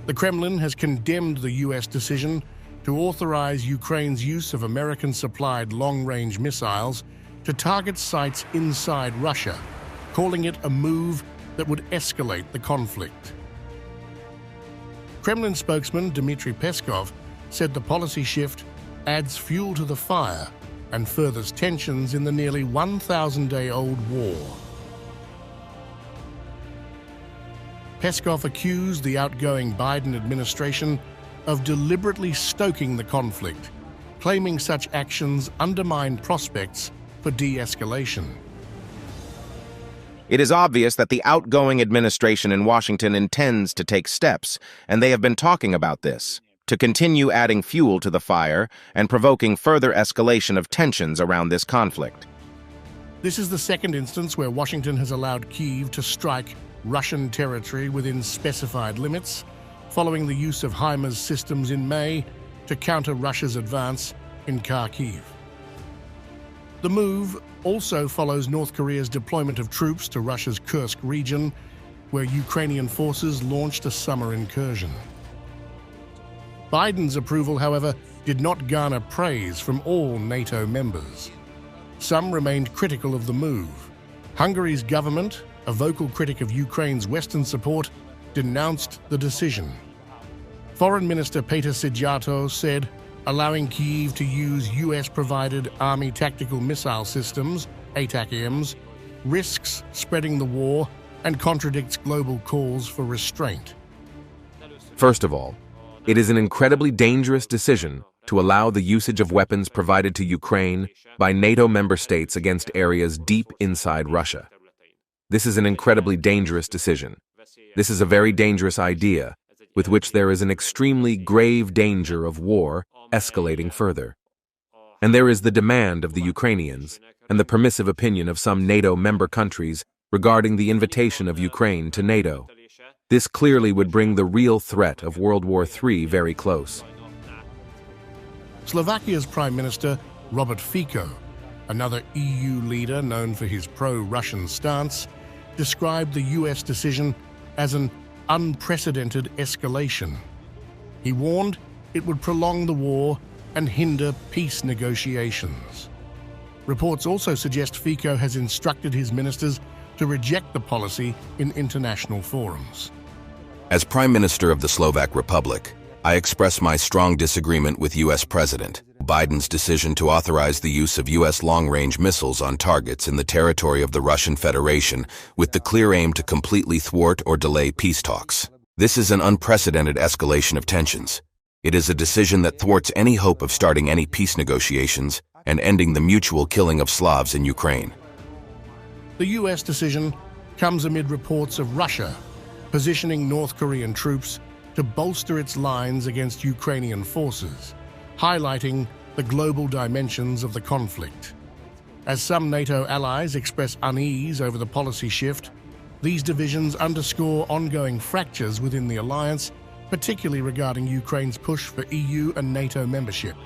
The Kremlin has condemned the US decision to authorize Ukraine's use of American-supplied long-range missiles to target sites inside Russia, calling it a move that would escalate the conflict. Kremlin spokesman Dmitry Peskov said the policy shift adds fuel to the fire and furthers tensions in the nearly 1,000-day-old war. Peskov accused the outgoing Biden administration of deliberately stoking the conflict, claiming such actions undermine prospects for de-escalation. It is obvious that the outgoing administration in Washington intends to take steps, and they have been talking about this, to continue adding fuel to the fire and provoking further escalation of tensions around this conflict. This is the second instance where Washington has allowed Kyiv to strike Russian territory within specified limits, following the use of HIMARS systems in May to counter Russia's advance in Kharkiv. The move also follows North Korea's deployment of troops to Russia's Kursk region, where Ukrainian forces launched a summer incursion. Biden's approval, however, did not garner praise from all NATO members. Some remained critical of the move. Hungary's government, a vocal critic of Ukraine's Western support, denounced the decision. Foreign Minister Peter Szijjártó said, allowing Kyiv to use US-provided Army tactical missile systems, ATACMS, risks spreading the war and contradicts global calls for restraint. First of all, it is an incredibly dangerous decision to allow the usage of weapons provided to Ukraine by NATO member states against areas deep inside Russia. This is an incredibly dangerous decision. This is a very dangerous idea, with which there is an extremely grave danger of war escalating further. And there is the demand of the Ukrainians and the permissive opinion of some NATO member countries regarding the invitation of Ukraine to NATO. This clearly would bring the real threat of World War III very close. Slovakia's Prime Minister, Robert Fico, another EU leader known for his pro-Russian stance, described the US decision as an unprecedented escalation. He warned it would prolong the war and hinder peace negotiations. Reports also suggest Fico has instructed his ministers to reject the policy in international forums. As Prime Minister of the Slovak Republic, I express my strong disagreement with U.S. President Biden's decision to authorize the use of U.S. long-range missiles on targets in the territory of the Russian Federation with the clear aim to completely thwart or delay peace talks. This is an unprecedented escalation of tensions. It is a decision that thwarts any hope of starting any peace negotiations and ending the mutual killing of Slavs in Ukraine. The U.S. decision comes amid reports of Russia positioning North Korean troops to bolster its lines against Ukrainian forces, highlighting the global dimensions of the conflict. As some NATO allies express unease over the policy shift, these divisions underscore ongoing fractures within the alliance, particularly regarding Ukraine's push for EU and NATO membership.